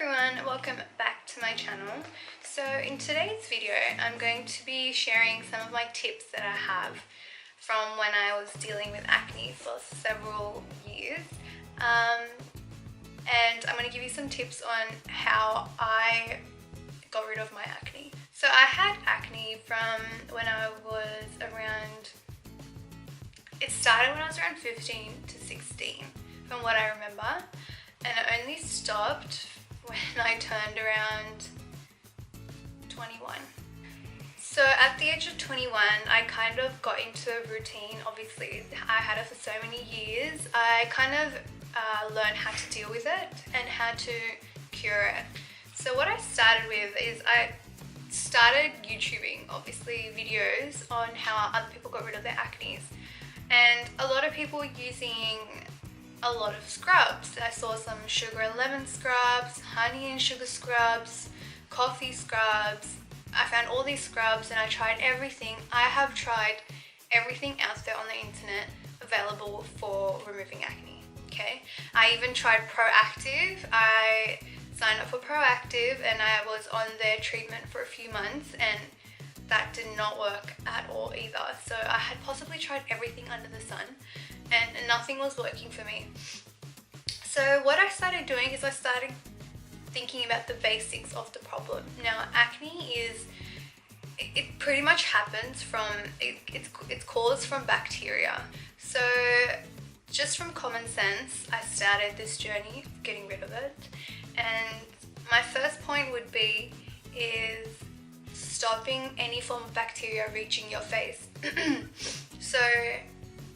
everyone, welcome back to my channel. So in today's video I'm going to be sharing some of my tips that I have from when I was dealing with acne for several years, and I'm going to give you some tips on how I got rid of my acne. So I had acne from when I was around, it started when I was around 15 to 16 from what I remember, and it only stopped when I turned around 21. So at the age of 21, I kind of got into a routine. Obviously, I had it for so many years. I kind of learned how to deal with it and how to cure it. So what I started with is I started YouTubing, obviously, videos on how other people got rid of their acne. And a lot of people were using a lot of scrubs. I saw some sugar and lemon scrubs, honey and sugar scrubs, coffee scrubs. I found all these scrubs and I tried everything. I have tried everything out there on the internet available for removing acne, okay? I even tried Proactive. I signed up for Proactive and I was on their treatment for a few months and that did not work at all either. So I had possibly tried everything under the sun and nothing was working for me. So what I started doing is I started thinking about the basics of the problem. Now acne is, it pretty much happens from, it's caused from bacteria. So just from common sense, I started this journey of getting rid of it. And my first point would be is stopping any form of bacteria reaching your face. So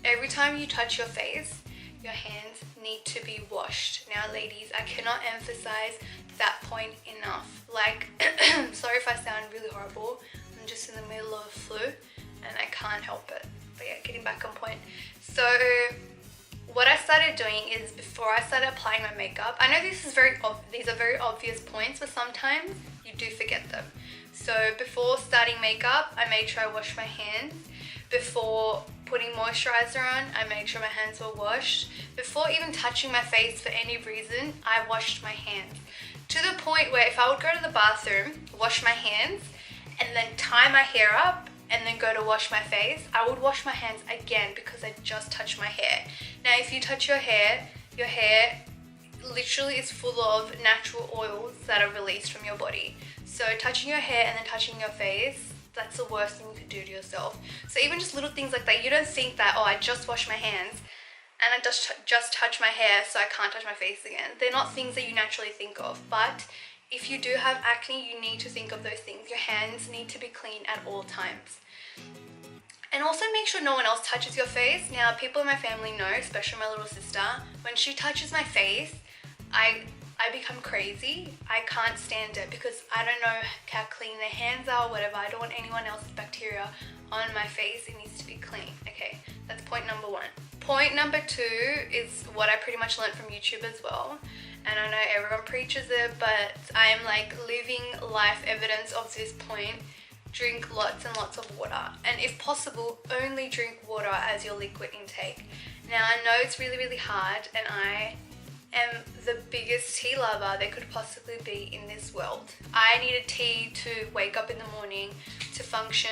every time you touch your face, your hands need to be washed. Now ladies, I cannot emphasize that point enough. Like, sorry if I sound really horrible, I'm just in the middle of a flu and I can't help it. But yeah, getting back on point. So what I started doing is, before I started applying my makeup, I know these are very obvious points, but sometimes you do forget them. So before starting makeup, I made sure I washed my hands. Before putting moisturizer on, I made sure my hands were washed. Before even touching my face for any reason, I washed my hands. To the point where if I would go to the bathroom, wash my hands, and then tie my hair up, and then go to wash my face, I would wash my hands again because I just touched my hair. Now if you touch your hair literally is full of natural oils that are released from your body. So touching your hair and then touching your face, that's the worst thing you could do to yourself. So even just little things like that, you don't think that, oh, I just washed my hands and I just touch my hair so I can't touch my face again. They're not things that you naturally think of, but if you do have acne, you need to think of those things. Your hands need to be clean at all times. And also make sure no one else touches your face. Now, people in my family know, especially my little sister, when she touches my face, I become crazy. I can't stand it because I don't know how clean their hands are or whatever. I don't want anyone else's bacteria on my face. It needs to be clean. Okay, that's point number one. Point number two is what I pretty much learned from YouTube as well. And I know everyone preaches it, but I am like living life evidence of this point. Drink lots and lots of water. And if possible, only drink water as your liquid intake. Now I know it's really, really hard and I am the biggest tea lover there could possibly be in this world. I needed tea to wake up in the morning, to function,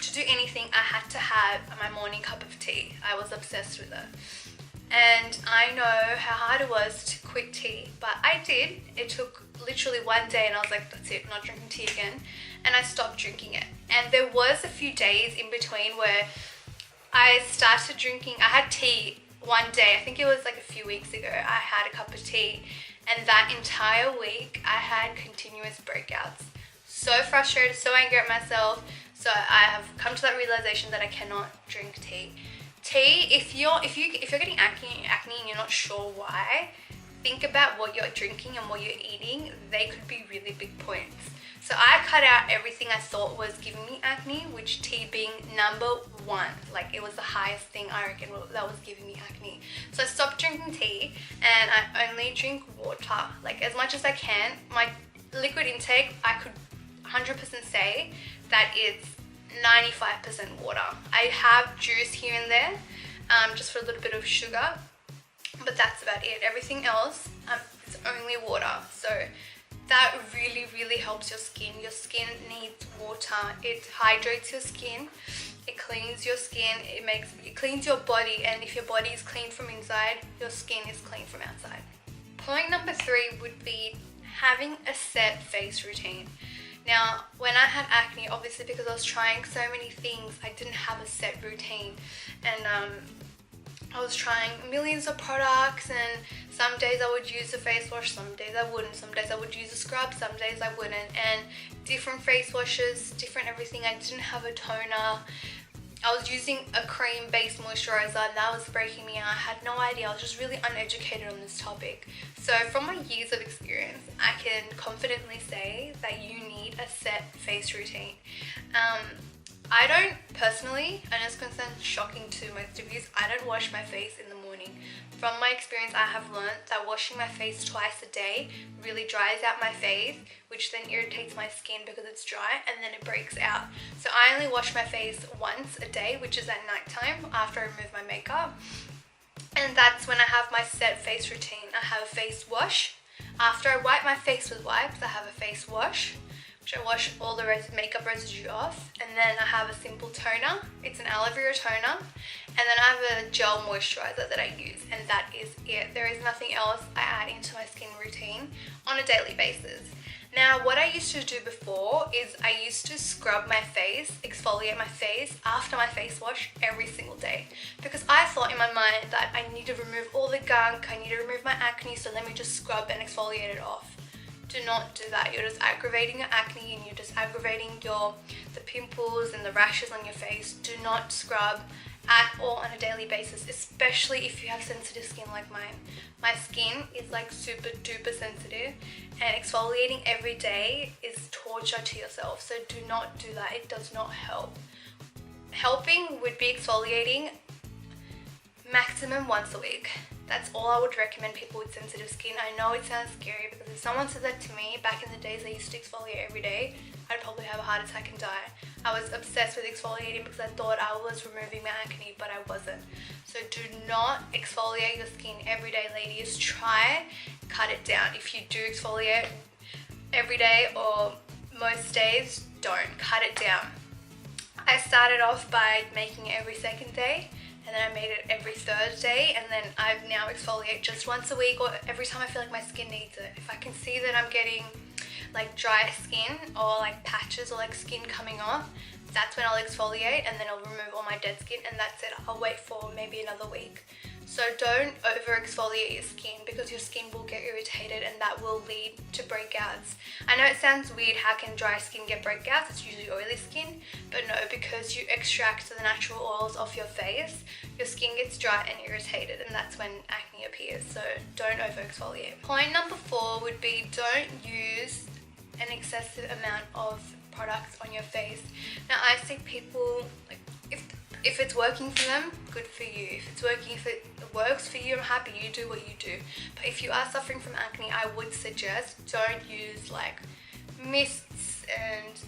to do anything. I had to have my morning cup of tea. I was obsessed with it. And I know how hard it was to quit tea, but I did. It took literally one day and I was like, that's it, I'm not drinking tea again. And I stopped drinking it. And there was a few days in between where I started drinking. I had tea one day, I think it was like a few weeks ago, I had a cup of tea, and that entire week I had continuous breakouts. So frustrated, so angry at myself. So I have come to that realization that I cannot drink tea. Tea, if you're getting acne and you're not sure why, think about what you're drinking and what you're eating. They could be really big points. So I cut out everything I thought was giving me acne, which tea being number one. Like, it was the highest thing I reckon that was giving me acne. So I stopped drinking tea and I only drink water, like as much as I can. My liquid intake, I could 100% say that it's 95% water. I have juice here and there, just for a little bit of sugar, but that's about it. Everything else, it's only water. So that really helps your skin. Your skin needs water. It hydrates your skin. It cleans your skin. It cleans your body, and if your body is clean from inside, your skin is clean from outside. Point number 3 would be having a set face routine. Now, when I had acne, obviously because I was trying so many things, I didn't have a set routine, and I was trying millions of products, and some days I would use a face wash, some days I wouldn't, some days I would use a scrub, some days I wouldn't, and different face washes, different everything. I didn't have a toner. I was using a cream-based moisturizer, and that was breaking me out. I had no idea. I was just really uneducated on this topic. So from my years of experience, I can confidently say that you need a set face routine. I don't personally, and it's going to sound shocking to most of you, I don't wash my face in the morning. From my experience, I have learned that washing my face twice a day really dries out my face, which then irritates my skin because it's dry, and then it breaks out. So I only wash my face once a day, which is at nighttime after I remove my makeup. And that's when I have my set face routine. I have a face wash. After I wipe my face with wipes, I have a face wash, which I wash all the makeup residue off, and then I have a simple toner. It's an aloe vera toner, and then I have a gel moisturizer that I use, and that is it. There is nothing else I add into my skin routine on a daily basis. Now, what I used to do before is I used to scrub my face, exfoliate my face after my face wash every single day, because I thought in my mind that I need to remove all the gunk, I need to remove my acne, so let me just scrub and exfoliate it off. Do not do that. You're just aggravating your acne, and you're just aggravating the pimples and the rashes on your face. Do not scrub at all on a daily basis, especially if you have sensitive skin like mine. My skin is like super duper sensitive, and exfoliating every day is torture to yourself. So do not do that. It does not help. Helping would be exfoliating maximum once a week. That's all I would recommend people with sensitive skin. I know it sounds scary, because if someone said that to me back in the days I used to exfoliate every day, I'd probably have a heart attack and die. I was obsessed with exfoliating because I thought I was removing my acne, but I wasn't. So do not exfoliate your skin every day, ladies. Try cut it down. If you do exfoliate every day or most days, don't. Cut it down. I started off by making it every second day, and then I made it every third day, and then I now exfoliate just once a week, or every time I feel like my skin needs it. If I can see that I'm getting like dry skin or like patches or like skin coming off, that's when I'll exfoliate, and then I'll remove all my dead skin, and that's it. I'll wait for maybe another week. So don't over exfoliate your skin, because your skin will get irritated, and that will lead to breakouts. I know it sounds weird, how can dry skin get breakouts? It's usually oily skin, but no, because you extract the natural oils off your face, your skin gets dry and irritated, and that's when acne appears. So don't over exfoliate. Point number 4 would be don't use an excessive amount of products on your face. Now, I see people, like, if it's working for them, good for you. If it works for you, I'm happy, you do what you do. But if you are suffering from acne, I would suggest don't use like mists and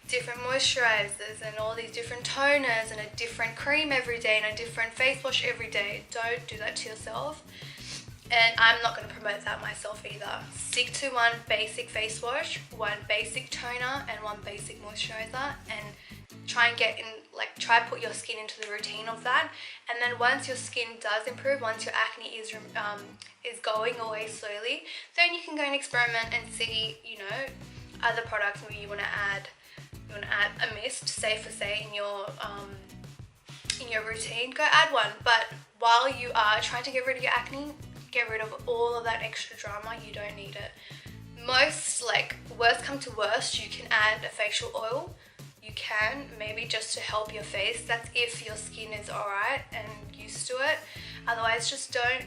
different moisturizers and all these different toners and a different cream every day and a different face wash every day. Don't do that to yourself. And I'm not going to promote that myself either. Stick to one basic face wash, one basic toner, and one basic moisturizer, and try and try put your skin into the routine of that. And then once your skin does improve, once your acne is going away slowly, then you can go and experiment and see, other products. Maybe you want to add a mist, say in your routine, go add one. But while you are trying to get rid of your acne, get rid of all of that extra drama. You don't need it. Worst come to worst, you can add a facial oil. You can, maybe just to help your face. That's if your skin is alright and used to it. Otherwise, just don't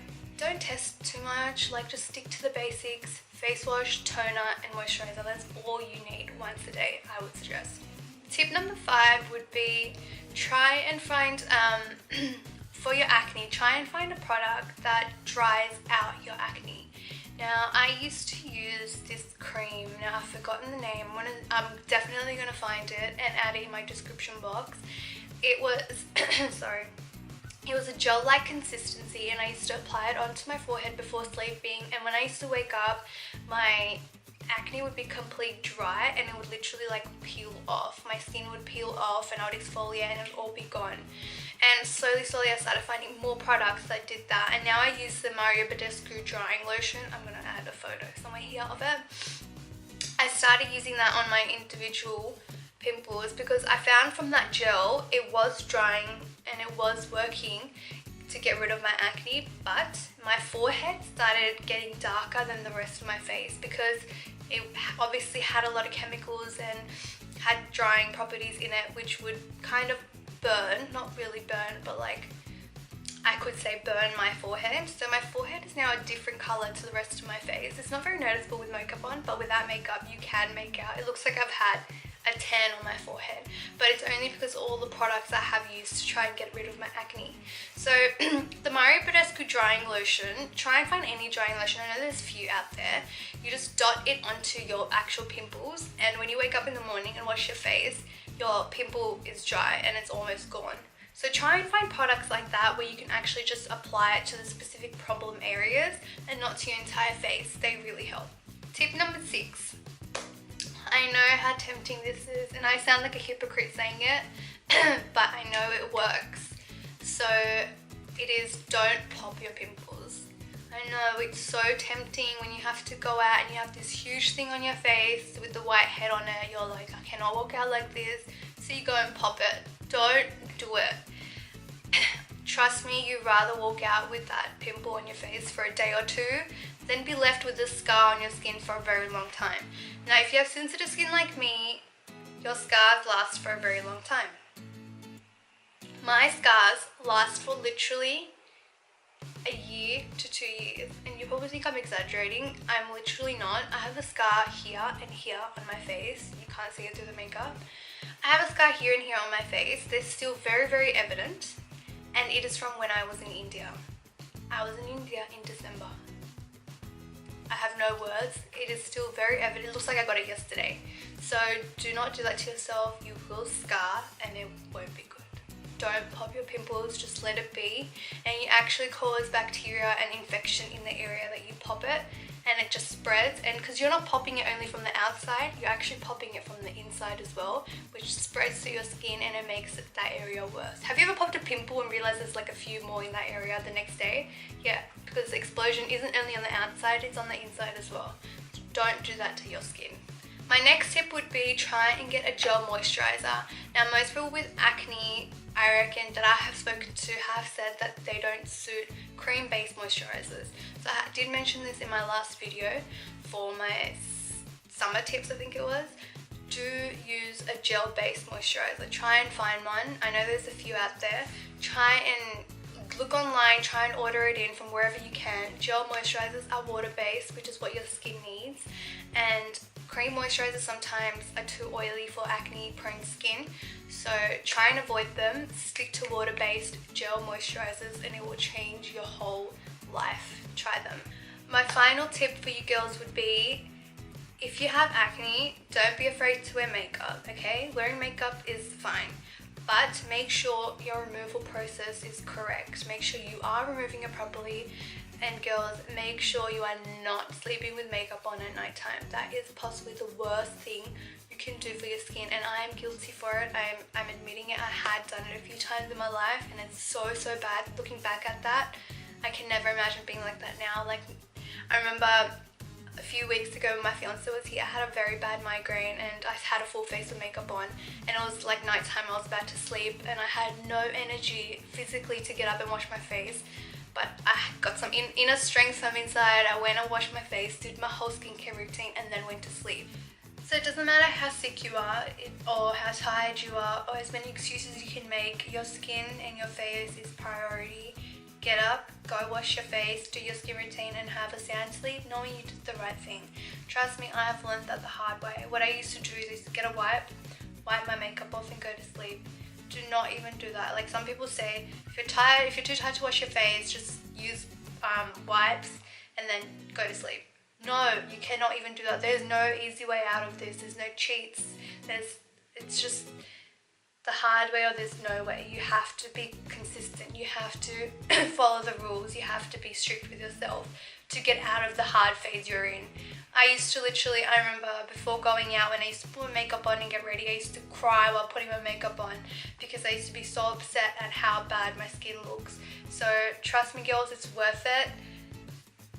test too much. Just stick to the basics. Face wash, toner, and moisturizer. That's all you need once a day, I would suggest. Tip number 5 would be try and find for your acne, try and find a product that dries out your acne. Now, I used to use this cream. Now, I've forgotten the name. I'm definitely going to find it and add it in my description box. It was, it was a gel-like consistency, and I used to apply it onto my forehead before sleeping. And when I used to wake up, my acne would be completely dry and it would literally like peel off. My skin would peel off and I would exfoliate and it would all be gone. And slowly I started finding more products that did that, and now I use the Mario Badescu drying lotion. I'm gonna add a photo somewhere here of it. I started using that on my individual pimples because I found from that gel it was drying and it was working to get rid of my acne, but my forehead started getting darker than the rest of my face because it obviously had a lot of chemicals and had drying properties in it, which would kind of burn, not really burn, but like I could say burn my forehead. So my forehead is now a different color to the rest of my face. It's not very noticeable with makeup on, but without makeup you can make out. It looks like I've had a tan on my forehead, but it's only because all the products I have used to try and get rid of my acne. So the Mario Badescu drying lotion, try and find any drying lotion. I know there's a few out there. You just dot it onto your actual pimples, and when you wake up in the morning and wash your face, your pimple is dry and it's almost gone. So try and find products like that where you can actually just apply it to the specific problem areas and not to your entire face. They really help. Tip number 6. I know how tempting this is and I sound like a hypocrite saying it, but I know it works. So it is, don't pop your pimples. I know it's so tempting when you have to go out and you have this huge thing on your face with the white head on it. You're like, I cannot walk out like this. So you go and pop it. Don't do it. Trust me, you'd rather walk out with that pimple on your face for a day or two than be left with a scar on your skin for a very long time. Now, if you have sensitive skin like me, your scars last for a very long time. My scars last for literally a year to 2 years, and you probably think I'm exaggerating. I'm literally not. I have a scar here and here on my face. You can't see it through the makeup. I have a scar here and here on my face. They're still very, very evident, and it is from when I was in India. I was in India in December. I have no words. It is still very evident. It looks like I got it yesterday. So do not do that to yourself. You will scar and it won't be good. Don't pop your pimples, just let it be, and you actually cause bacteria and infection in the area that you pop it, and it just spreads. And because you're not popping it only from the outside, you're actually popping it from the inside as well, which spreads to your skin and it makes that area worse. Have you ever popped a pimple and realized there's like a few more in that area the next day? Yeah, because the explosion isn't only on the outside, it's on the inside as well. So don't do that to your skin. My next tip would be try and get a gel moisturizer. Now, most people with acne, I reckon, that I have spoken to have said that they don't suit cream-based moisturizers. So I did mention this in my last video for my summer tips, I think it was. Do use a gel-based moisturizer. Try and find one. I know there's a few out there. Try and look online, try and order it in from wherever you can. Gel moisturizers are water-based, which is what your skin needs, and cream moisturizers sometimes are too oily for acne-prone skin, so try and avoid them. Stick to water-based gel moisturizers and it will change your whole life. Try them. My final tip for you girls would be, if you have acne, don't be afraid to wear makeup, okay? Wearing makeup is fine, but make sure your removal process is correct. Make sure you are removing it properly. And girls, make sure you are not sleeping with makeup on at night time. That is possibly the worst thing you can do for your skin, and I am guilty for it. I'm admitting it. I had done it a few times in my life and it's so bad. Looking back at that, I can never imagine being like that now. Like, I remember a few weeks ago when my fiance was here, I had a very bad migraine and I had a full face of makeup on, and it was like nighttime. I was about to sleep and I had no energy physically to get up and wash my face. But I got some inner strength from inside. I went and washed my face, did my whole skincare routine, and then went to sleep. So it doesn't matter how sick you are or how tired you are or as many excuses you can make, your skin and your face is priority. Get up, go wash your face, do your skin routine and have a sound sleep knowing you did the right thing. Trust me, I have learned that the hard way. What I used to do is get a wipe my makeup off and go to sleep. Do not even do that. Like some people say, if you're too tired to wash your face, just use wipes and then go to sleep. No, you cannot even do that. There's no easy way out of this. There's no cheats. It's just the hard way or there's no way. You have to be consistent. You have to follow the rules. You have to be strict with yourself to get out of the hard phase you're in. I used to literally, I remember before going out, when I used to put my makeup on and get ready, I used to cry while putting my makeup on because I used to be so upset at how bad my skin looks. So trust me girls, it's worth it.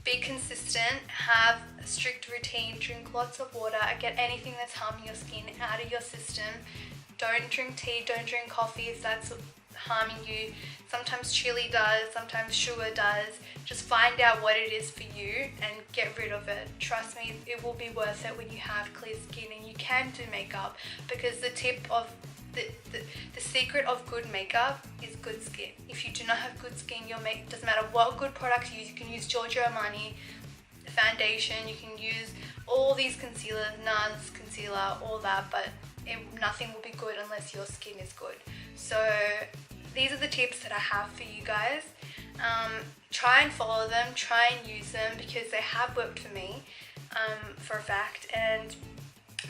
Be consistent, have a strict routine, drink lots of water, get anything that's harming your skin out of your system. Don't drink tea, don't drink coffee if that's harming you. Sometimes chili does, sometimes sugar does. Just find out what it is for you and get rid of it. Trust me, it will be worth it when you have clear skin and you can do makeup, because the tip of the secret of good makeup is good skin. If you do not have good skin, doesn't matter what good products you use. You can use Giorgio Armani foundation, you can use all these concealers, NARS concealer, all that, but nothing will be good unless your skin is good. So these are the tips that I have for you guys. Try and follow them, try and use them, because they have worked for me for a fact, and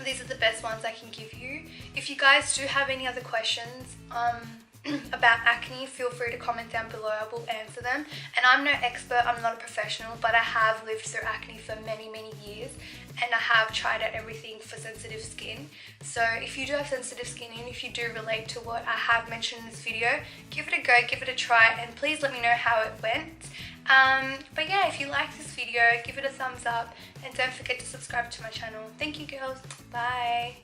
these are the best ones I can give you. If you guys do have any other questions about acne, feel free to comment down below. I will answer them. And I'm no expert, I'm not a professional, but I have lived through acne for many years, and I have tried out everything for sensitive skin. So if you do have sensitive skin and if you do relate to what I have mentioned in this video, give it a go, give it a try, and please let me know how it went. But yeah, if you like this video, give it a thumbs up and don't forget to subscribe to my channel. Thank you girls, bye.